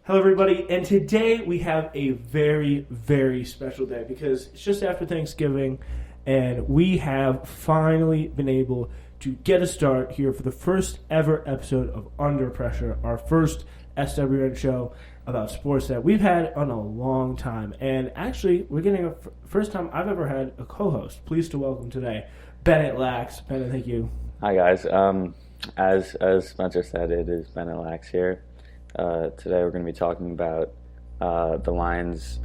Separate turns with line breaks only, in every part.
Hello, everybody, and today we have a very, very special day because it's just after Thanksgiving, and we have finally been able to get a start here for the first ever episode of Under Pressure, our first SWN show about sports that we've had on a long time. And actually, we're getting a first time I've ever had a co-host. Pleased to welcome today Bennett Lax. Bennett, thank you.
Hi, guys. As Spencer said, it is Bennett Lax here. Today we're going to be talking about the Lions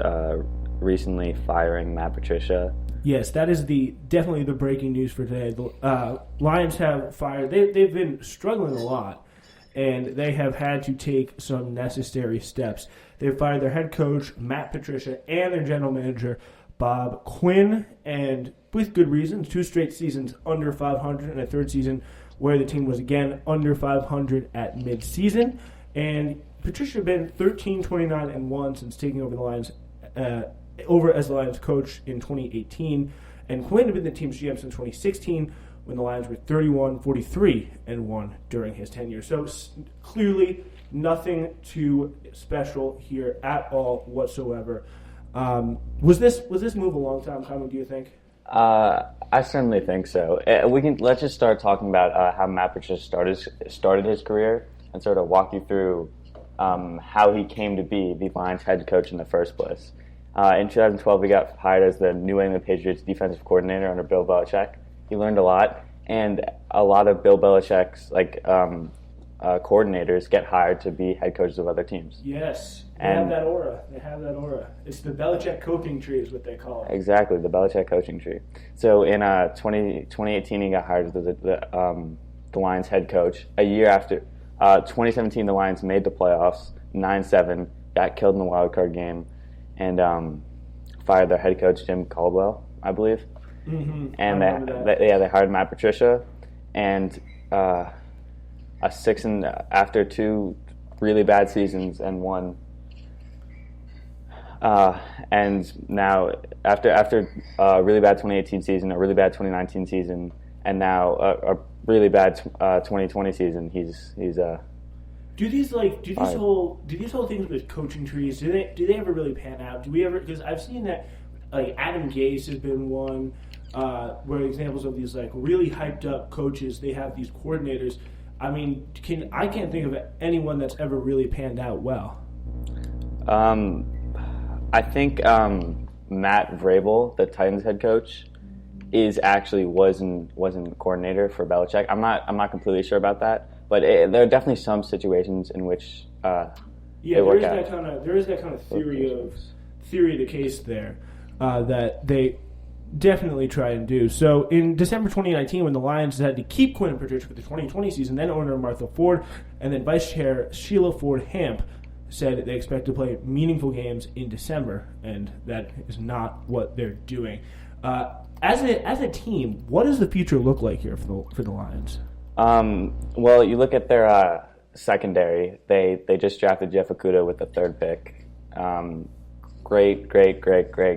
recently firing Matt Patricia.
Yes, that is definitely the breaking news for today. The Lions have fired. They've been struggling a lot, and they have had to take some necessary steps. They've fired their head coach, Matt Patricia, and their general manager, Bob Quinn, and with good reasons. 2 straight seasons under 500 and a third season where the team was again under 500 at midseason. And Patricia had been 13-29-1 since taking over the Lions, over as the Lions coach in 2018. And Quinn had been the team's GM since 2016 when the Lions were 31-43-1 during his tenure. So clearly nothing too special here at all whatsoever. Was this move a long time coming, do you think?
I certainly think so. Let's just start talking about how Matt Patricia started his career and sort of walk you through how he came to be the Lions head coach in the first place. In 2012, he got hired as the New England Patriots defensive coordinator under Bill Belichick. He learned a lot, and a lot of Bill Belichick's coordinators get hired to be head coaches of other teams.
Yes, they have that aura. It's the Belichick coaching tree is what they call it.
Exactly, the Belichick coaching tree. So in 2018, he got hired as the Lions head coach. A year after 2017, the Lions made the playoffs, 9-7, got killed in the wild card game, and fired their head coach, Jim Caldwell, I believe.
Mm-hmm.
And they hired Matt Patricia, and after 2 really bad seasons and one. And now after a really bad 2018 season, a really bad 2019 season, and now a really bad 2020 season, he's
Do these whole things with coaching trees, do they ever really pan out? Do we ever? Because I've seen that Adam Gase has been one where examples of these really hyped up coaches, they have these coordinators. I mean, I can't think of anyone that's ever really panned out well.
I think Matt Vrabel, the Titans head coach, wasn't coordinator for Belichick. I'm not completely sure about that, but there are definitely some situations in which they work out.
There is that kind of theory of the case there that they definitely try and do. So in December 2019, when the Lions had to keep Quinn and Patricia for the 2020 season, then owner Martha Ford and then Vice Chair Sheila Ford Hamp said they expect to play meaningful games in December, and that is not what they're doing. As a team, what does the future look like here for the Lions?
Well, you look at their secondary. They just drafted Jeff Okudah with the 3rd pick. Great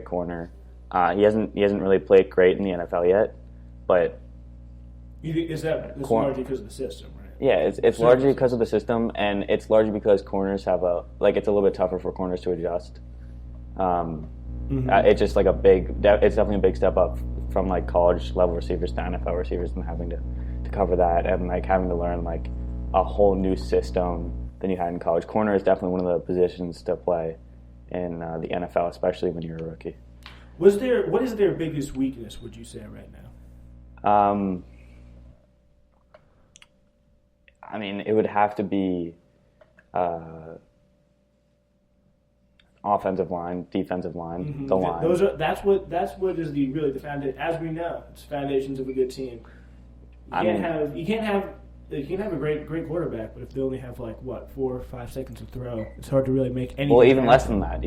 corner. He hasn't really played great in the NFL yet, but
it's largely because of the system, right?
Yeah, it's largely because of the system, and it's largely because corners have it's a little bit tougher for corners to adjust. It's just it's definitely a big step up from college level receivers to NFL receivers, and having to cover that and having to learn a whole new system than you had in college. Corner is definitely one of the positions to play in the NFL, especially when you're a rookie.
What is their biggest weakness, would you say, right now?
I mean, it would have to be offensive line, defensive line,
mm-hmm.
The line.
That's what is the foundation. As we know, it's foundations of a good team. You can't have a great quarterback, but if they only have 4 or 5 seconds to throw, it's hard to really make anything.
Well, even less than that.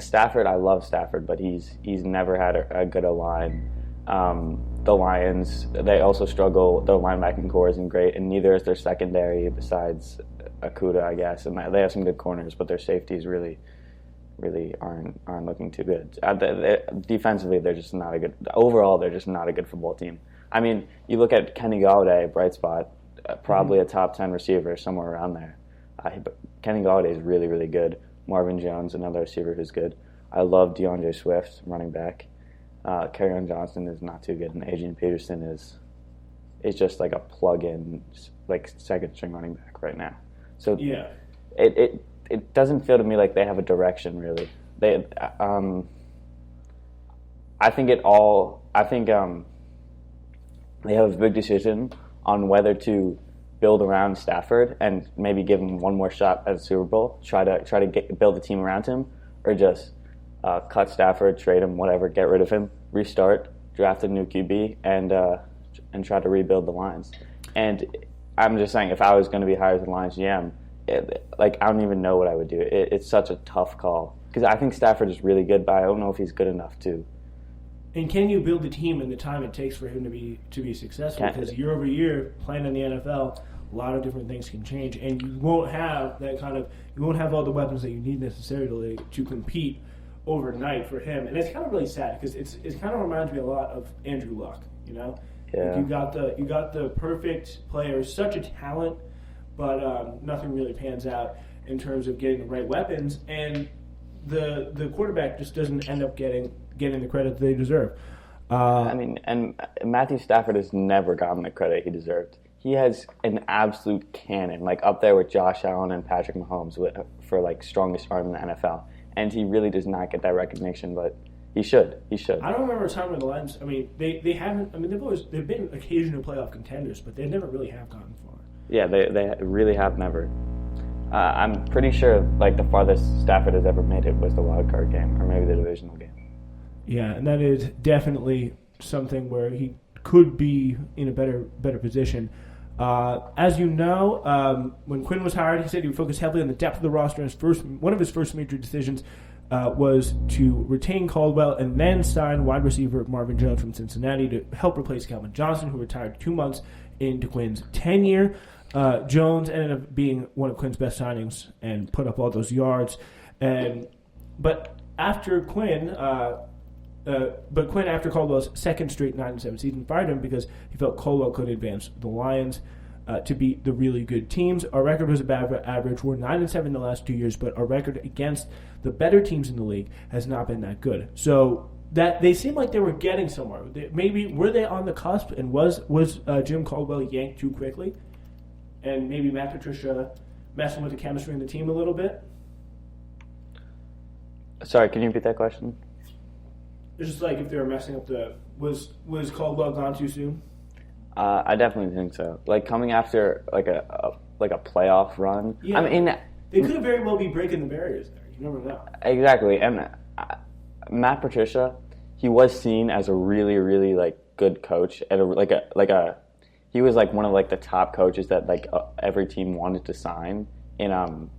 Stafford. I love Stafford, but he's never had a good O-line. The Lions, they also struggle. Their linebacking core isn't great, and neither is their secondary besides Okudah, I guess. And they have some good corners, but their safeties really aren't looking too good. Defensively, they're just not a good. Overall, they're just not a good football team. I mean, you look at Kenny Galladay, bright spot, probably a top 10 receiver somewhere around there. Kenny Galladay is really, really good. Marvin Jones, another receiver who's good. I love DeAndre Swift, running back. Kerryon Johnson is not too good, and Adrian Peterson is just like a plug-in, like second-string running back right now. So
Yeah.
It doesn't feel to me like they have a direction really. I think they have a big decision on whether to build around Stafford and maybe give him one more shot at the Super Bowl, try to build a team around him, or just cut Stafford, trade him, whatever, get rid of him, restart, draft a new QB, and try to rebuild the Lions. And I'm just saying, if I was going to be hired as the Lions GM, I don't even know what I would do. It's such a tough call because I think Stafford is really good, but I don't know if he's good enough to.
And can you build the team in the time it takes for him to be successful? Because year over year, playing in the NFL, a lot of different things can change, and you won't have all the weapons that you need necessarily to compete overnight for him. And it's kind of really sad because it kind of reminds me a lot of Andrew Luck. You know,
Yeah.
Like you got the perfect player, such a talent, but nothing really pans out in terms of getting the right weapons, and the quarterback just doesn't end up getting the credit that they deserve.
And Matthew Stafford has never gotten the credit he deserved. He has an absolute cannon, like up there with Josh Allen and Patrick Mahomes for like strongest arm in the NFL. And he really does not get that recognition, but he should. He should.
I don't remember a time when the Lions. I mean, they haven't. I mean, they've been occasional playoff contenders, but they never really have gotten far.
Yeah, they really have never. I'm pretty sure like the farthest Stafford has ever made it was the wild card game, or maybe the divisional game.
Yeah, and that is definitely something where he could be in a better position. As you know, when Quinn was hired, he said he would focus heavily on the depth of the roster. One of his first major decisions was to retain Caldwell and then sign wide receiver Marvin Jones from Cincinnati to help replace Calvin Johnson, who retired 2 months into Quinn's tenure. Jones ended up being one of Quinn's best signings and put up all those yards. But Quinn, after Caldwell's second straight 9-7 season, fired him because he felt Caldwell could advance the Lions to beat the really good teams. Our record was above average. We're 9-7 the last 2 years, but our record against the better teams in the league has not been that good. So that they seemed like they were getting somewhere. Maybe were they on the cusp, and was Jim Caldwell yanked too quickly, and maybe Matt Patricia messing with the chemistry in the team a little bit?
Sorry, can you repeat that question?
It's just like if they were messing up was Caldwell gone too soon?
I definitely think so. Like coming after like a playoff run.
Yeah.
I mean,
they could have very well be breaking the barriers there. You never know.
Exactly. And Matt Patricia, he was seen as a really, really like good coach and he was like one of like the top coaches that like every team wanted to sign in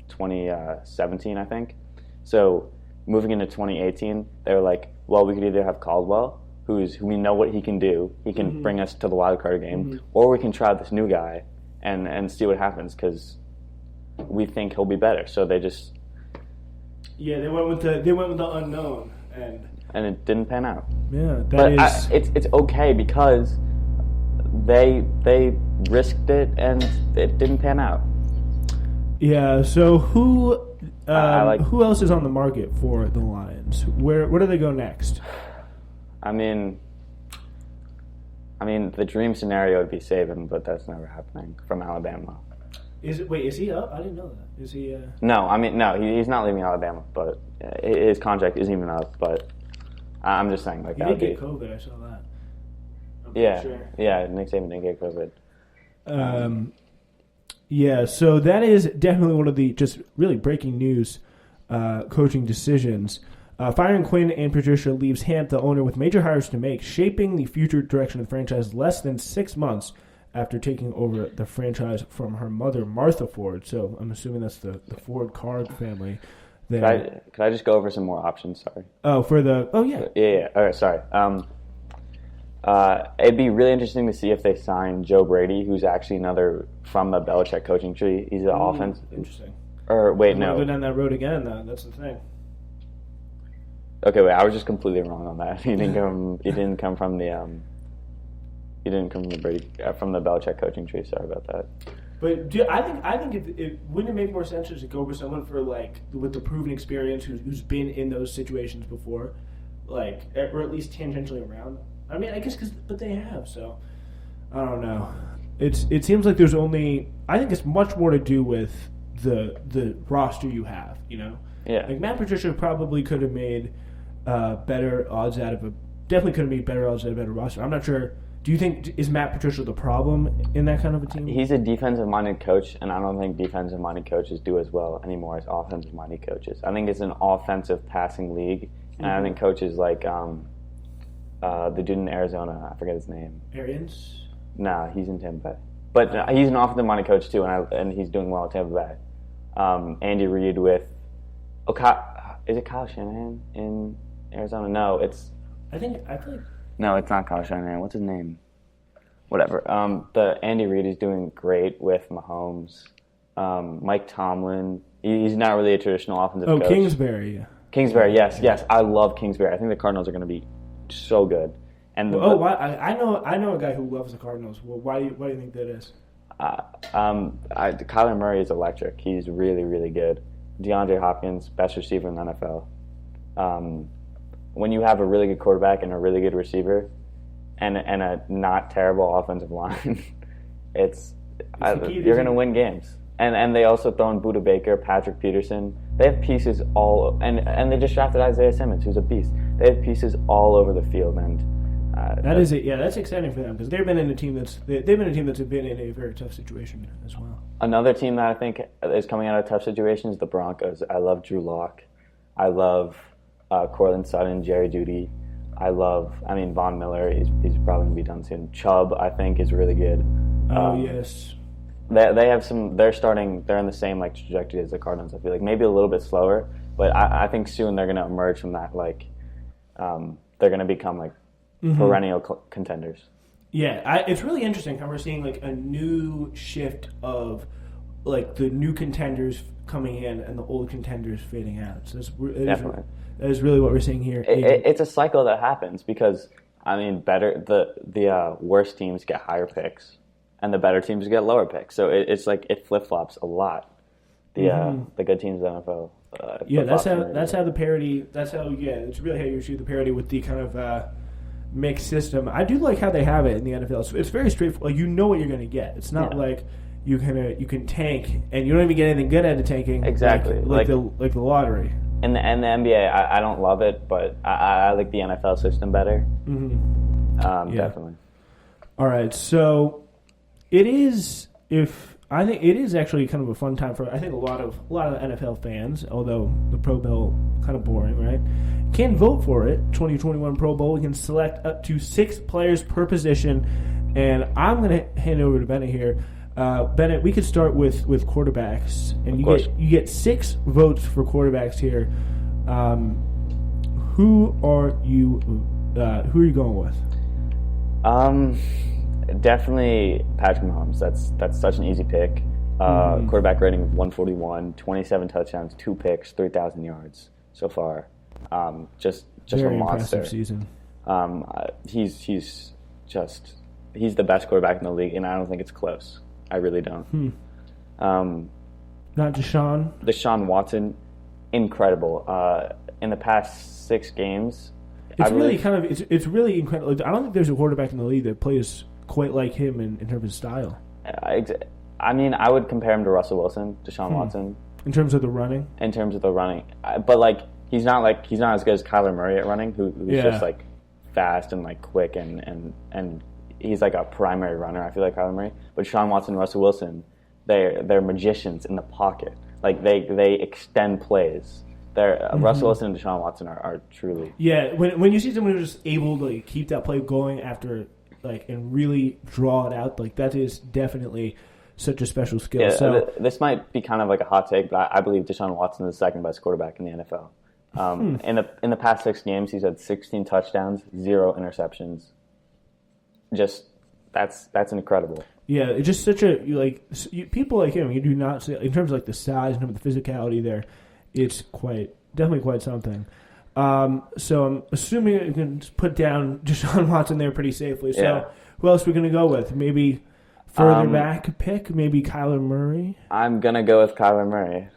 2017, I think. So moving into 2018, they were like, well, we could either have Caldwell, who we know what he can do. He can bring us to the wild card game, or we can try this new guy and see what happens because we think he'll be better. So they just
they went with the unknown
and it didn't pan out.
Yeah,
it's okay because they risked it and it didn't pan out.
Yeah. So who else is on the market for the Lions? Where do they go next?
I mean, the dream scenario would be Saban, but that's never happening from Alabama.
Is he up? I didn't know that. Is he?
No, he's not leaving Alabama, but his contract isn't even up. But I'm just saying, like
he
that
did
would
get
be.
COVID. I saw that.
Yeah. Nick Saban did get COVID.
Yeah, so that is definitely one of the just really breaking news coaching decisions. Firing Quinn and Patricia leaves Hamp, the owner, with major hires to make, shaping the future direction of the franchise less than 6 months after taking over the franchise from her mother, Martha Ford. So I'm assuming that's the Ford Card family.
Could I just go over some more options? Sorry.
Yeah.
Yeah. All right. Sorry. It'd be really interesting to see if they sign Joe Brady, who's actually another from the Belichick coaching tree. He's the offense.
Interesting.
Or wait, no.
Go down that road again. That's the thing.
Okay, wait. I was just completely wrong on that. He didn't come from the Brady from the Belichick coaching tree. Sorry about that.
But I think if wouldn't it make more sense to go with someone with the proven experience who's been in those situations before, or at least tangentially around. I mean, I guess but they have. So I don't know. It seems like there's only. I think it's much more to do with the roster you have.
Yeah.
Like Matt Patricia probably could have made better odds out of definitely could have made better odds out of a better roster. I'm not sure. Do you think is Matt Patricia the problem in that kind of a team?
He's a defensive-minded coach, and I don't think defensive-minded coaches do as well anymore as offensive-minded coaches. I think it's an offensive passing league, and I think coaches like the dude in Arizona, I forget his name.
Arians?
Nah, he's in Tampa Bay. But he's an offensive-minded coach too, and he's doing well at Tampa Bay. Andy Reid with is it Kyle Shanahan in Arizona? No, it's.
I feel like.
No, it's not Kyle Shanahan. What's his name? Whatever. The Andy Reid is doing great with Mahomes. Mike Tomlin. He's not really a traditional offensive coach.
Kingsbury.
Kingsbury, yes. I love Kingsbury. I think the Cardinals are going to be so good. And
I know a guy who loves the Cardinals. Well, why do you think that is?
Kyler Murray is electric. He's really, really good. DeAndre Hopkins, best receiver in the NFL. When you have a really good quarterback and a really good receiver, and a not terrible offensive line, you're going to win games. And they also throw in Budda Baker, Patrick Peterson. They have pieces and they just drafted Isaiah Simmons, who's a beast. They have pieces all over the field, and
that's exciting for them because they've been in a team that's been in a very tough situation as well.
Another team that I think is coming out of tough situations is the Broncos. I love Drew Lock. I love Cortland Sutton, Jerry Jeudy. Von Miller. He's probably gonna be done soon. Chubb, I think, is really good.
Yes.
They have some. They're in the same trajectory as the Cardinals. I feel like maybe a little bit slower, but I think soon they're gonna emerge from that. They're gonna become perennial contenders.
Yeah, it's really interesting how we're seeing a new shift of the new contenders coming in and the old contenders fading out. So
definitely.
That is really what we're seeing here.
It's a cycle that happens because the worst teams get higher picks, and the better teams get lower picks. So it flip flops a lot. The good teams in the NFL.
That's how the parity. It's really how you shoot the parity with the kind of mixed system. I do like how they have it in the NFL. So it's very straightforward. You know what you're going to get. It's not like you can tank and you don't even get anything good out of tanking.
Exactly,
like the lottery.
And the NBA, I don't love it, but I like the NFL system better. Mm-hmm. Definitely.
All right, so it is. I think it is actually kind of a fun time for a lot of NFL fans. Although the Pro Bowl kind of boring, right? Can vote for it. 2021 Pro Bowl. We can select up to 6 players per position, and I'm going to hand it over to Bennett here. Bennett, we could start with quarterbacks, and you get 6 votes for quarterbacks here. Who are you going with?
Definitely Patrick Mahomes. That's such an easy pick. Quarterback rating of 141, 27 touchdowns, 2 picks, 3,000 yards so far. Just
very
a monster.
Impressive season.
He's the best quarterback in the league, and I don't think it's close. I really don't.
Not Deshaun?
Deshaun Watson, incredible. In the past 6 games,
it's really incredible. I don't think there's a quarterback in the league that plays quite like him in terms of style.
I would compare him to Russell Wilson, Deshaun Watson.
In terms of the running?
In terms of the running. But he's not as good as Kyler Murray at running, who's just fast and quick and he's a primary runner. I feel like Kyler Murray, but Deshaun Watson, and Russell Wilson, they're magicians in the pocket. They extend plays. Russell Wilson and Deshaun Watson are truly.
Yeah, when you see someone who's just able to keep that play going after and really draw it out, that is definitely such a special skill.
Yeah,
so
this might be kind of a hot take, but I believe Deshaun Watson is the second best quarterback in the NFL. In the past 6 games, he's had 16 touchdowns, 0 interceptions. Just that's incredible.
Yeah, it's just such a people like him. You do not see in terms of the size and the physicality there. It's definitely quite something. So I'm assuming you can put down Deshaun Watson there pretty safely. So who else are we going to go with? Maybe Further back pick, maybe Kyler Murray.
I'm gonna go with Kyler Murray.